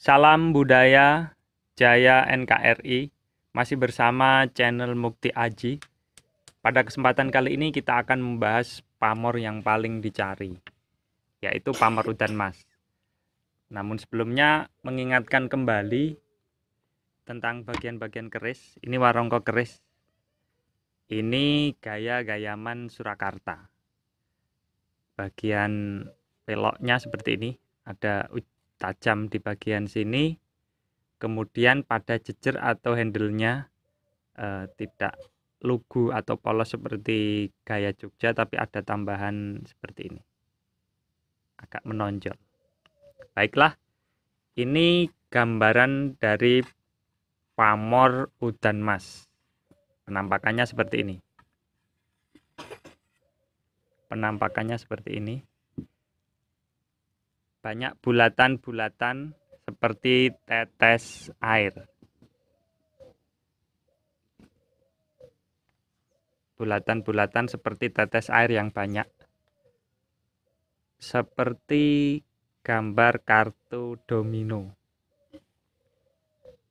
Salam budaya Jaya NKRI, masih bersama channel Mukti Aji. Pada kesempatan kali ini kita akan membahas pamor yang paling dicari, yaitu pamor udan mas. Namun sebelumnya mengingatkan kembali tentang bagian-bagian keris. Ini warongko keris. Ini gaya-gayaman Surakarta. Bagian peloknya seperti ini, ada tajam di bagian sini. Kemudian pada jejer atau handle-nya tidak lugu atau polos seperti gaya Jogja, tapi ada tambahan seperti ini, agak menonjol. Baiklah, ini gambaran dari pamor udan mas. Penampakannya seperti ini. Banyak bulatan-bulatan seperti tetes air. Bulatan-bulatan seperti tetes air yang banyak. Seperti gambar kartu domino.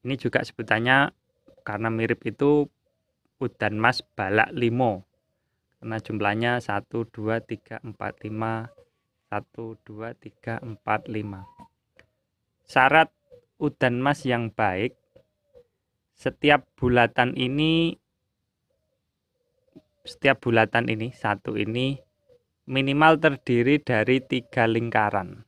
Ini juga sebutannya karena mirip itu udan mas balak limo. Karena jumlahnya 1, 2, 3, 4, 5. 1, 2, 3, 4, 5. Syarat udan mas yang baik, setiap bulatan ini satu ini minimal terdiri dari 3 lingkaran.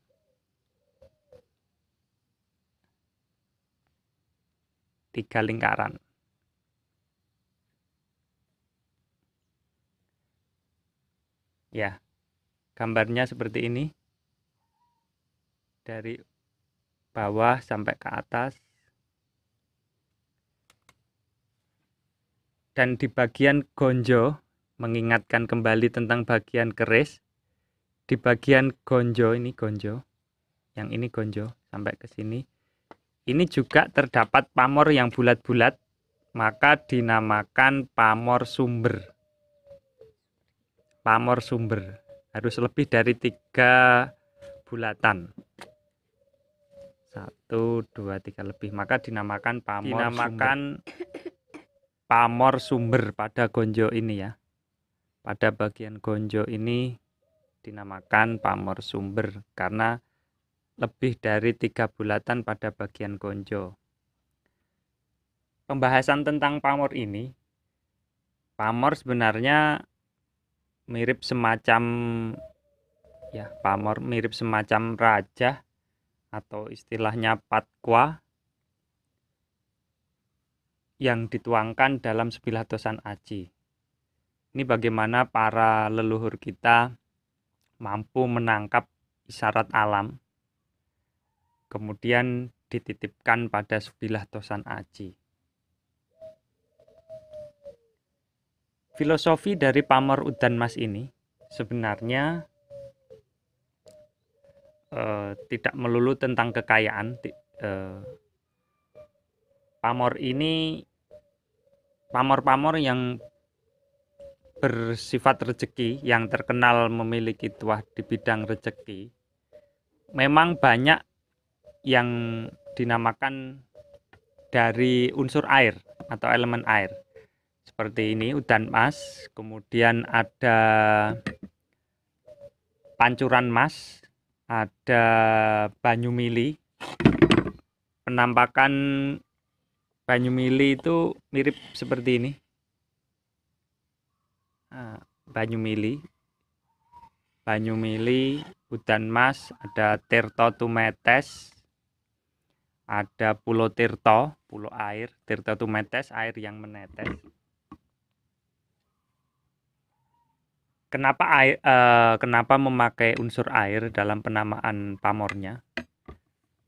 Ya, gambarnya seperti ini. Dari bawah sampai ke atas. Dan di bagian gonjo, mengingatkan kembali tentang bagian keris. Di bagian gonjo, ini gonjo. Yang ini gonjo sampai ke sini. Ini juga terdapat pamor yang bulat-bulat, maka dinamakan pamor sumber. Pamor sumber harus lebih dari 3 bulatan. 1, 2, 3 lebih, maka dinamakan pamor sumber pada gonjo ini ya. Pada bagian gonjo ini dinamakan pamor sumber karena lebih dari 3 bulatan pada bagian gonjo. Pembahasan tentang pamor ini, pamor sebenarnya mirip semacam raja atau istilahnya patkwa yang dituangkan dalam sebilah tosan aji. Ini bagaimana para leluhur kita mampu menangkap isyarat alam, kemudian dititipkan pada sebilah tosan aji. Filosofi dari pamor udan mas ini sebenarnya tidak melulu tentang kekayaan. Pamor yang bersifat rezeki, yang terkenal memiliki tuah di bidang rezeki, memang banyak yang dinamakan dari unsur air atau elemen air. Seperti ini udan mas, kemudian ada pancuran mas, ada banyu mili. Penampakan banyu mili itu mirip seperti ini. Banyu mili, udan mas, ada Tirto Tumetes, ada Pulau Tirto, pulau air, Tirto Tumetes, air yang menetes. Kenapa memakai unsur air dalam penamaan pamornya?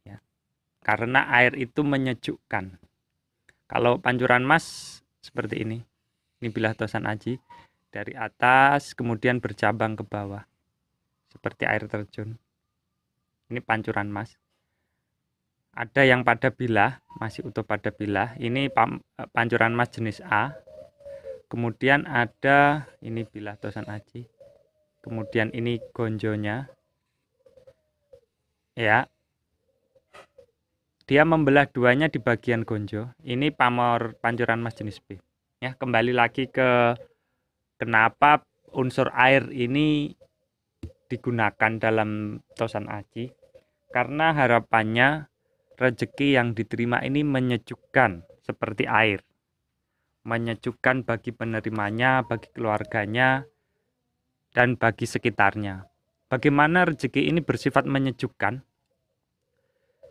Ya, karena air itu menyejukkan. Kalau pancuran mas seperti ini bilah tosan aji, dari atas kemudian bercabang ke bawah seperti air terjun. Ini pancuran mas. Ada yang pada bilah, masih utuh pada bilah. Ini pancuran mas jenis A. Kemudian ada ini bilah tosan aji. Kemudian ini gonjonya. Ya. dia membelah duanya di bagian gonjo. Ini pamor pancuran mas jenis B. Ya, kembali lagi ke kenapa unsur air ini digunakan dalam tosan aji. Karena harapannya rezeki yang diterima ini menyejukkan seperti air. Menyejukkan bagi penerimanya, bagi keluarganya, dan bagi sekitarnya. Bagaimana rezeki ini bersifat menyejukkan?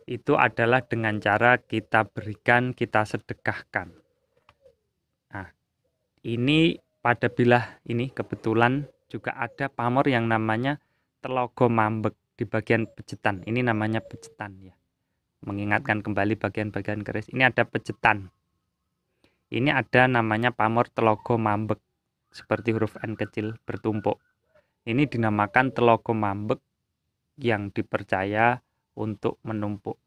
Itu adalah dengan cara kita berikan, kita sedekahkan. Nah, ini pada bilah ini kebetulan juga ada pamor yang namanya telogo mambek di bagian pejetan. Ini namanya pejetan ya. Mengingatkan kembali bagian-bagian keris. Ini ada pejetan. Ini ada namanya pamor telogo mambek seperti huruf N kecil bertumpuk. Ini dinamakan telogo mambek yang dipercaya untuk menumpuk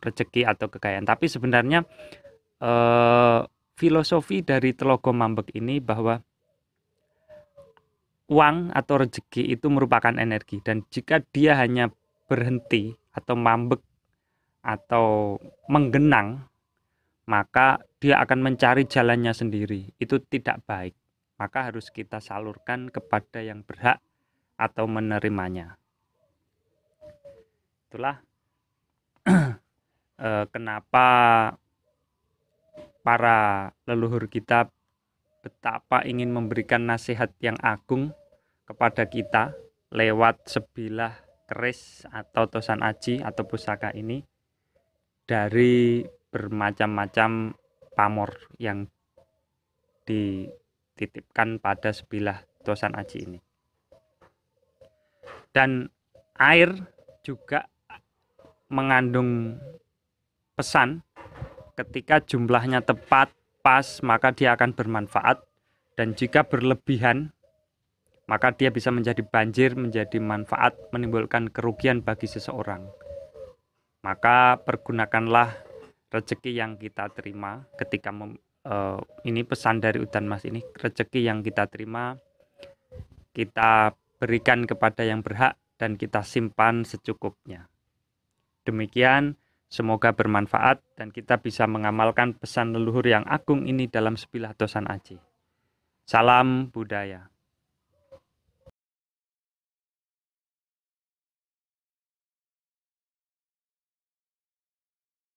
rezeki atau kekayaan. Tapi sebenarnya filosofi dari telogo mambek ini bahwa uang atau rezeki itu merupakan energi, dan jika dia hanya berhenti atau mambek atau menggenang, maka dia akan mencari jalannya sendiri. Itu tidak baik. Maka harus kita salurkan kepada yang berhak atau menerimanya. Itulah kenapa para leluhur kita betapa ingin memberikan nasihat yang agung kepada kita lewat sebilah keris atau tosan aji atau pusaka ini dari bermacam-macam pamor yang dititipkan pada sebilah tosan aji ini. Dan air juga mengandung pesan, ketika jumlahnya tepat, pas, maka dia akan bermanfaat, dan jika berlebihan, maka dia bisa menjadi banjir, menjadi manfaat, menimbulkan kerugian bagi seseorang. Maka pergunakanlah rezeki yang kita terima ketika ini pesan dari Udan Mas ini, rezeki yang kita terima kita berikan kepada yang berhak dan kita simpan secukupnya. Demikian, semoga bermanfaat dan kita bisa mengamalkan pesan leluhur yang agung ini dalam sebilah tosan aji. Salam budaya.